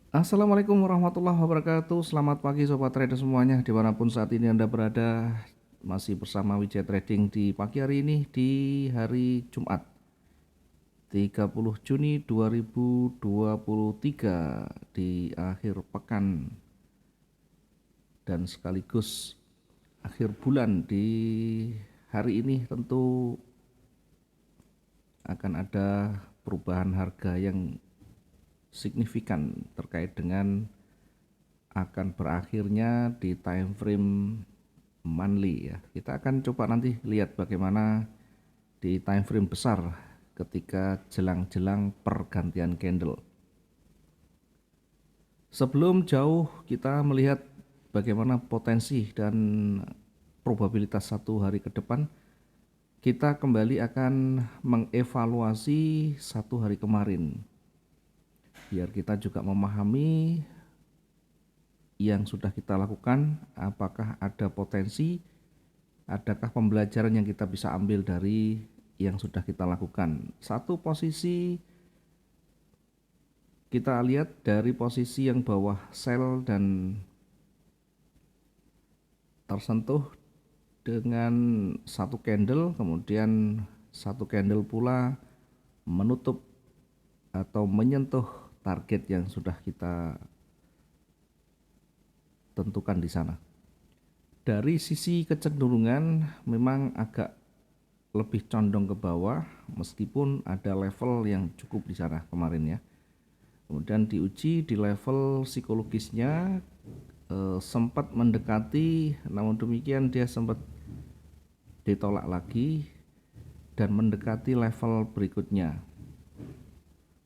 Assalamualaikum warahmatullahi wabarakatuh. Selamat pagi sobat trader semuanya, dimanapun saat ini Anda berada. Masih bersama Wijaya Trading di pagi hari ini, di hari Jumat 30 Juni 2023, di akhir pekan dan sekaligus akhir bulan. Di hari ini tentu akan ada perubahan harga yang signifikan terkait dengan akan berakhirnya di time frame monthly ya. Kita akan coba nanti lihat bagaimana di time frame besar ketika jelang-jelang pergantian candle. Sebelum jauh kita melihat bagaimana potensi dan probabilitas satu hari ke depan, kita kembali akan mengevaluasi satu hari kemarin biar kita juga memahami yang sudah kita lakukan, apakah ada potensi, adakah pembelajaran yang kita bisa ambil dari yang sudah kita lakukan. Satu posisi kita lihat dari posisi yang bawah sell dan tersentuh dengan satu candle, kemudian satu candle pula menutup atau menyentuh target yang sudah kita tentukan di sana. Dari sisi kecenderungan memang agak lebih condong ke bawah meskipun ada level yang cukup di sana kemarin ya. Kemudian diuji di level psikologisnya sempat mendekati, namun demikian dia sempat ditolak lagi dan mendekati level berikutnya.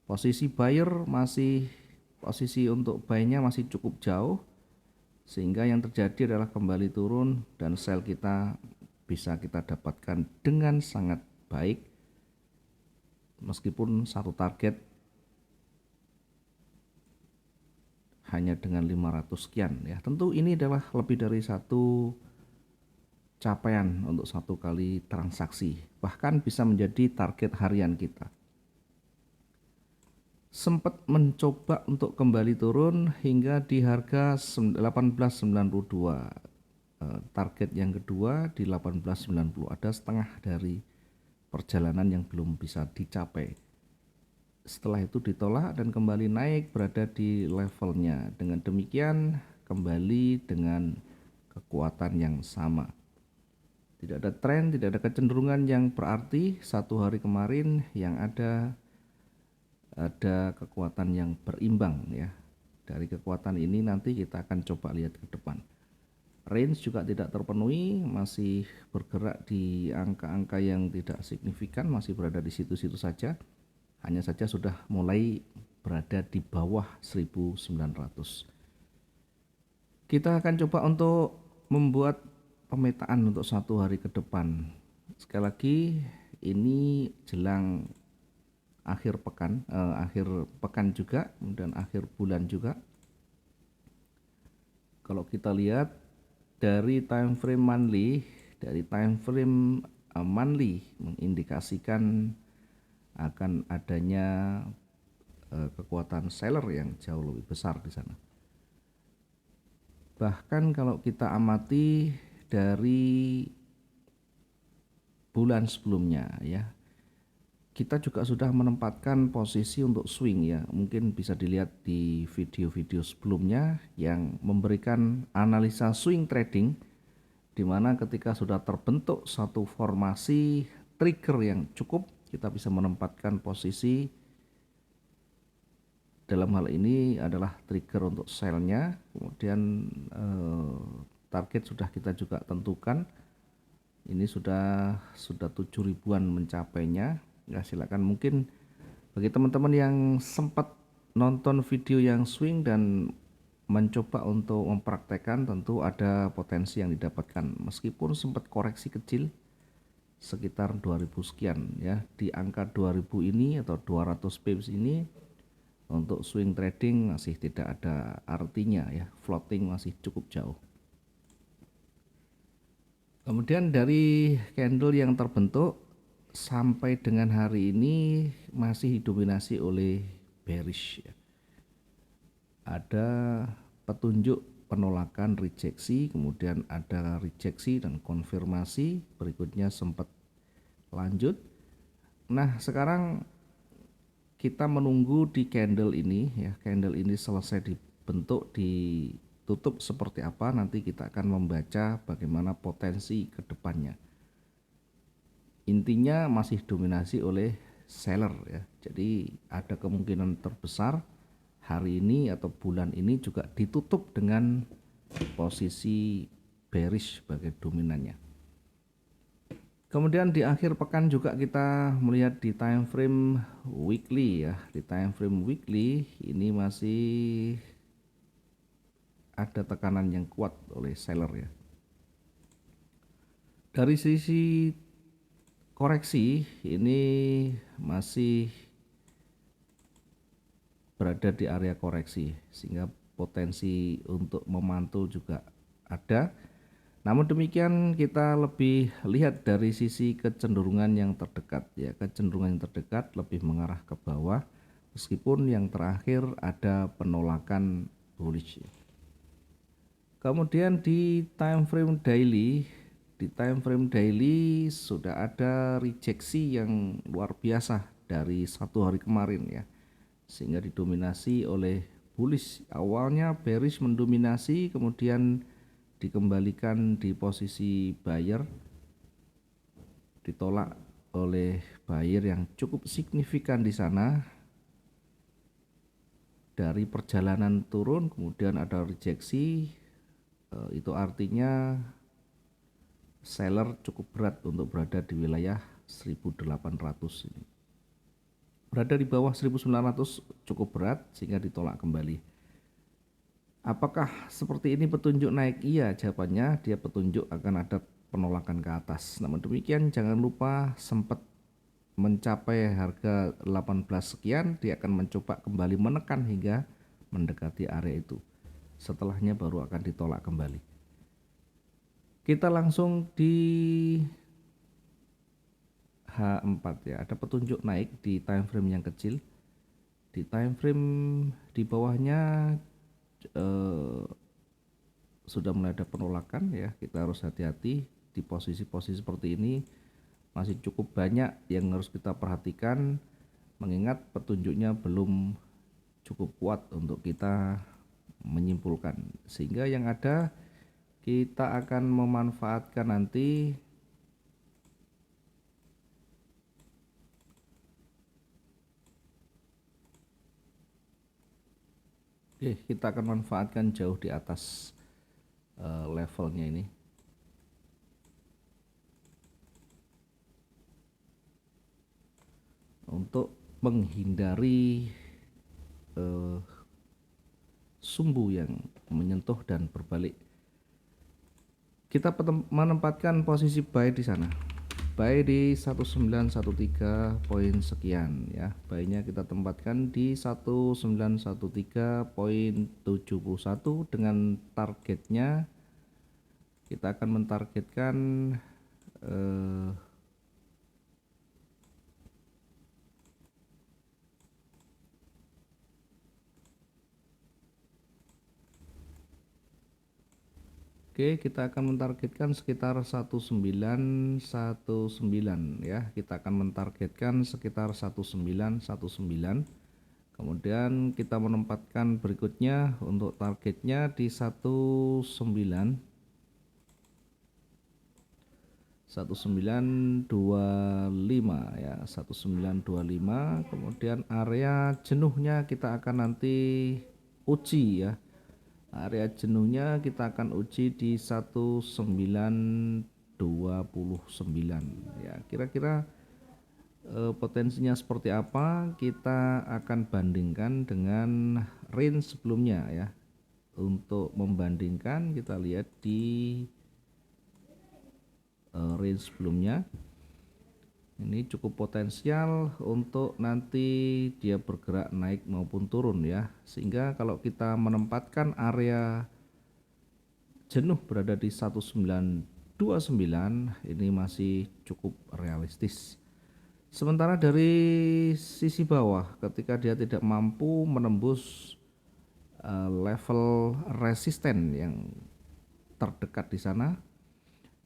Posisi buyer masih, posisi untuk buy-nya masih cukup jauh, sehingga yang terjadi adalah kembali turun dan sell kita bisa kita dapatkan dengan sangat baik meskipun satu target hanya dengan 500 sekian ya. Tentu ini adalah lebih dari satu capaian untuk satu kali transaksi, bahkan bisa menjadi target harian kita. Sempat mencoba untuk kembali turun hingga di harga 1892. Target yang kedua di 1890, ada setengah dari perjalanan yang belum bisa dicapai. Setelah itu ditolak dan kembali naik berada di levelnya. Dengan demikian kembali dengan kekuatan yang sama. Tidak ada tren, tidak ada kecenderungan yang berarti satu hari kemarin yang ada kekuatan yang berimbang ya. Dari kekuatan ini nanti kita akan coba lihat ke depan. Range juga tidak terpenuhi, masih bergerak di angka-angka yang tidak signifikan, masih berada di situ-situ saja. Hanya saja sudah mulai berada di bawah 1900. Kita akan coba untuk membuat pemetaan untuk satu hari ke depan. Sekali lagi ini jelang akhir pekan juga dan akhir bulan juga. Kalau kita lihat dari time frame monthly, mengindikasikan akan adanya kekuatan seller yang jauh lebih besar di sana. Bahkan kalau kita amati dari bulan sebelumnya ya, kita juga sudah menempatkan posisi untuk swing ya. Mungkin bisa dilihat di video-video sebelumnya yang memberikan analisa swing trading, di mana ketika sudah terbentuk satu formasi trigger yang cukup, kita bisa menempatkan posisi. Dalam hal ini adalah trigger untuk sell-nya, kemudian target sudah kita juga tentukan. Ini sudah 7.000-an mencapainya. Ya silakan, mungkin bagi teman-teman yang sempat nonton video yang swing dan mencoba untuk mempraktekkan, tentu ada potensi yang didapatkan meskipun sempat koreksi kecil sekitar 2000 sekian ya. Di angka 2000 ini atau 200 pips ini untuk swing trading masih tidak ada artinya ya, floating masih cukup jauh. Kemudian dari candle yang terbentuk sampai dengan hari ini masih didominasi oleh bearish ya. ada petunjuk penolakan rejeksi, kemudian ada rejeksi dan konfirmasi, berikutnya sempat lanjut. Nah, sekarang kita menunggu di candle ini ya, candle ini selesai dibentuk, ditutup seperti apa, nanti kita akan membaca bagaimana potensi ke depannya. Intinya masih dominasi oleh seller ya. Jadi ada kemungkinan terbesar hari ini atau bulan ini juga ditutup dengan posisi bearish sebagai dominannya. Kemudian di akhir pekan juga kita melihat di time frame weekly ya. Di time frame weekly ini masih ada tekanan yang kuat oleh seller ya. Dari sisi koreksi ini masih berada di area koreksi, sehingga potensi untuk memantul juga ada. Namun demikian kita lebih lihat dari sisi kecenderungan yang terdekat ya. Kecenderungan yang terdekat lebih mengarah ke bawah, meskipun yang terakhir ada penolakan bullish. Kemudian di time frame daily sudah ada rejeksi yang luar biasa dari satu hari kemarin ya, sehingga didominasi oleh bullish. Awalnya bearish mendominasi, kemudian dikembalikan di posisi buyer, ditolak oleh buyer yang cukup signifikan di sana. Dari perjalanan turun kemudian ada rejeksi, itu artinya seller cukup berat untuk berada di wilayah 1800 ini. Berada di bawah 1900 cukup berat sehingga ditolak kembali. Apakah seperti ini petunjuk naik? Iya, jawabannya dia petunjuk akan ada penolakan ke atas. Namun demikian jangan lupa sempat mencapai harga 18 sekian, dia akan mencoba kembali menekan hingga mendekati area itu. Setelahnya baru akan ditolak kembali. Kita langsung di H4 ya, ada petunjuk naik di time frame yang kecil. Di time frame di bawahnya sudah mulai ada penolakan ya, kita harus hati-hati di posisi-posisi seperti ini. Masih cukup banyak yang harus kita perhatikan, mengingat petunjuknya belum cukup kuat untuk kita menyimpulkan, sehingga yang ada kita akan memanfaatkan nanti kita akan manfaatkan jauh di atas levelnya ini. Untuk menghindari sumbu yang menyentuh dan berbalik, kita menempatkan posisi buy di sana. Buy di 1913 poin sekian ya. Buy-nya kita tempatkan di 1913.71 dengan targetnya kita akan mentargetkan kita akan mentargetkan sekitar 1919 ya. Kita akan mentargetkan sekitar 1919. Kemudian kita menempatkan berikutnya untuk targetnya di 1925 ya, 1925. Kemudian area jenuhnya kita akan nanti uji ya. Area jenuhnya kita akan uji di 1929 ya. Kira-kira potensinya seperti apa, kita akan bandingkan dengan range sebelumnya ya. Untuk membandingkan kita lihat di range sebelumnya, ini cukup potensial untuk nanti dia bergerak naik maupun turun ya, sehingga kalau kita menempatkan area jenuh berada di 1929 ini masih cukup realistis. Sementara dari sisi bawah, ketika dia tidak mampu menembus level resisten yang terdekat di sana,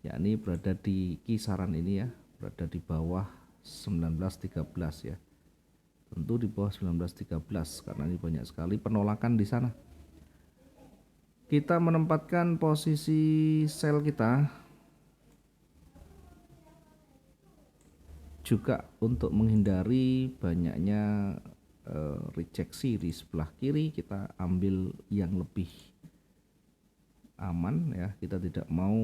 yakni berada di kisaran ini ya, berada di bawah 1913 ya. Tentu di bawah 1913 karena ini banyak sekali penolakan di sana. Kita menempatkan posisi sell kita juga untuk menghindari banyaknya rejeksi di sebelah kiri. Kita ambil yang lebih aman ya, kita tidak mau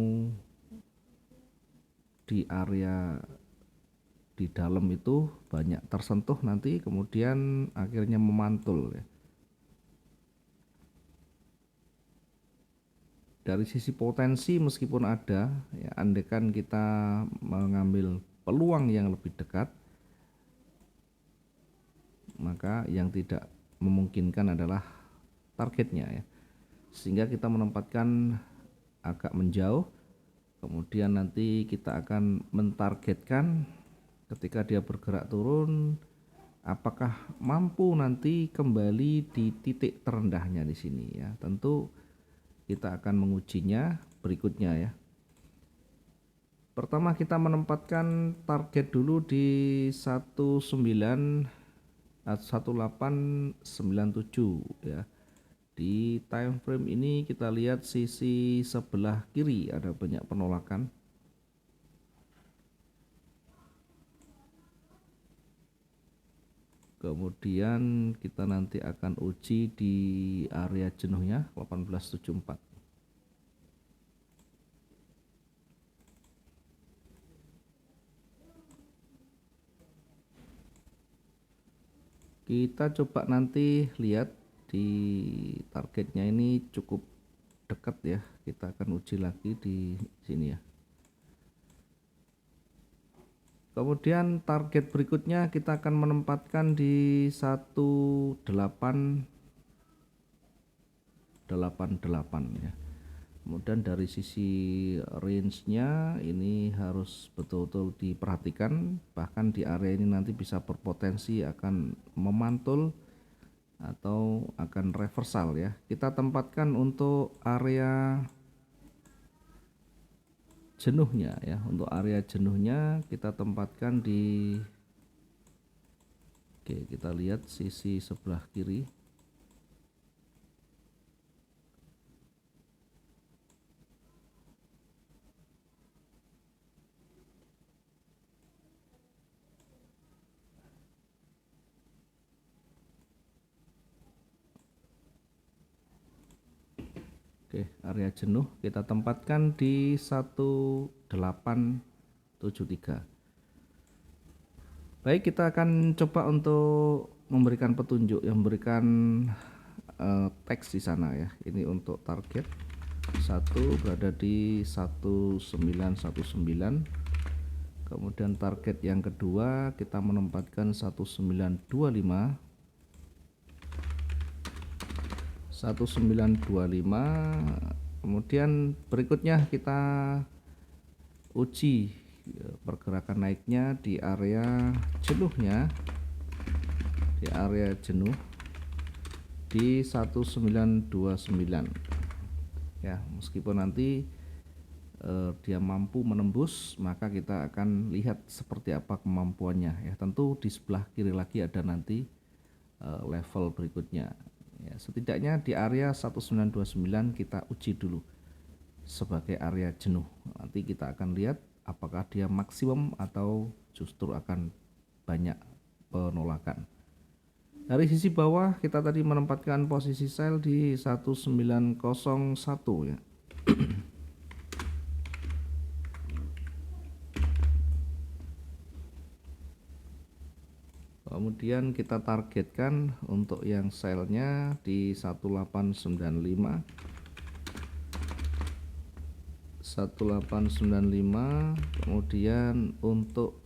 di area di dalam itu banyak tersentuh nanti kemudian akhirnya memantul ya. Dari sisi potensi meskipun ada ya, andaikan kita mengambil peluang yang lebih dekat, maka yang tidak memungkinkan adalah targetnya ya, sehingga kita menempatkan agak menjauh, kemudian nanti kita akan mentargetkan ketika dia bergerak turun apakah mampu nanti kembali di titik terendahnya di sini ya. Tentu kita akan mengujinya berikutnya ya. Pertama kita menempatkan target dulu di 1897 ya. Di time frame ini kita lihat sisi sebelah kiri ada banyak penolakan. Kemudian kita nanti akan uji di area jenuhnya 1874. Kita coba nanti lihat di targetnya ini cukup dekat ya. Kita akan uji lagi di sini ya. Kemudian target berikutnya kita akan menempatkan di 1888 ya. Kemudian dari sisi range-nya ini harus betul-betul diperhatikan, bahkan di area ini nanti bisa berpotensi akan memantul atau akan reversal ya. Kita tempatkan untuk area jenuhnya ya. Untuk area jenuhnya kita tempatkan di, oke, kita lihat sisi sebelah kiri. Oke, area jenuh kita tempatkan di 1873. Baik, kita akan coba untuk memberikan petunjuk yang memberikan teks di sana ya. Ini untuk target 1 berada di 1919. Kemudian target yang kedua kita menempatkan 1925. 1925. Kemudian berikutnya kita uji pergerakan naiknya di area jenuhnya, di area jenuh di 1929 ya. Meskipun nanti dia mampu menembus, maka kita akan lihat seperti apa kemampuannya ya. Tentu di sebelah kiri lagi ada nanti level berikutnya ya. Setidaknya di area 1929 kita uji dulu sebagai area jenuh. Nanti kita akan lihat apakah dia maksimum atau justru akan banyak penolakan. Dari sisi bawah kita tadi menempatkan posisi sell di 1901 ya. Kemudian kita targetkan untuk yang sell-nya di 1895. 1895. Kemudian untuk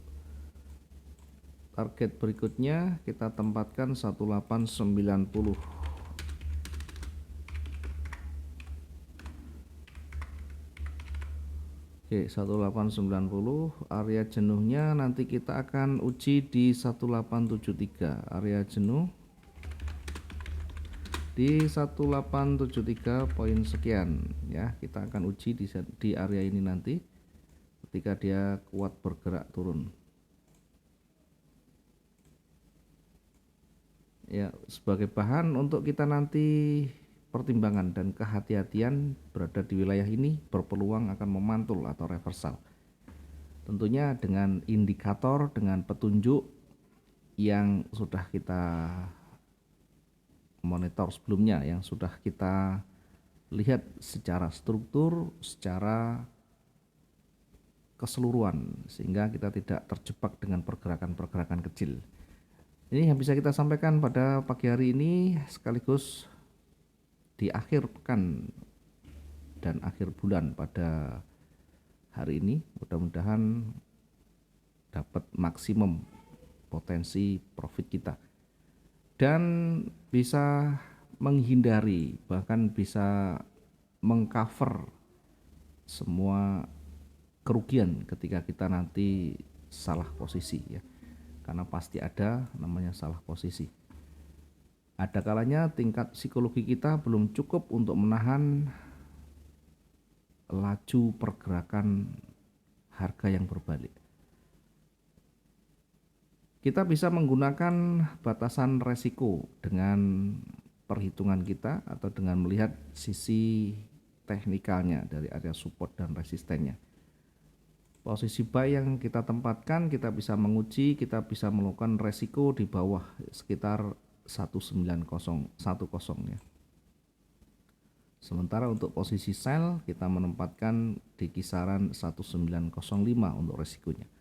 target berikutnya kita tempatkan 1890. Oke, 1890. Area jenuhnya nanti kita akan uji di 1873. Area jenuh di 1873 poin sekian ya. Kita akan uji di area ini nanti ketika dia kuat bergerak turun. Ya, sebagai bahan untuk kita nanti pertimbangan dan kehati-hatian berada di wilayah ini berpeluang akan memantul atau reversal. Tentunya dengan indikator, dengan petunjuk yang sudah kita monitor sebelumnya, yang sudah kita lihat secara struktur, secara keseluruhan, sehingga kita tidak terjebak dengan pergerakan-pergerakan kecil. Ini yang bisa kita sampaikan pada pagi hari ini, sekaligus di akhir pekan dan akhir bulan pada hari ini. Mudah-mudahan dapat maksimum potensi profit kita dan bisa menghindari, bahkan bisa mengcover semua kerugian ketika kita nanti salah posisi ya. Karena pasti ada namanya salah posisi. Ada kalanya tingkat psikologi kita belum cukup untuk menahan laju pergerakan harga yang berbalik. Kita bisa menggunakan batasan resiko dengan perhitungan kita atau dengan melihat sisi teknikalnya dari area support dan resistennya. Posisi buy yang kita tempatkan, kita bisa menguji, kita bisa melakukan resiko di bawah sekitar 19010 ya. Sementara untuk posisi sell kita menempatkan di kisaran 1905 untuk resikonya.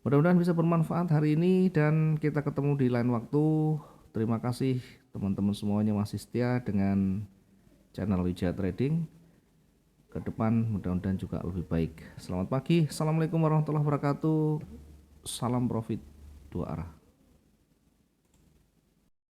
Mudah-mudahan bisa bermanfaat hari ini dan kita ketemu di lain waktu. Terima kasih teman-teman semuanya masih setia dengan channel Wijaya Trading. Ke depan mudah-mudahan juga lebih baik. Selamat pagi, assalamualaikum warahmatullahi wabarakatuh. Salam profit dua arah.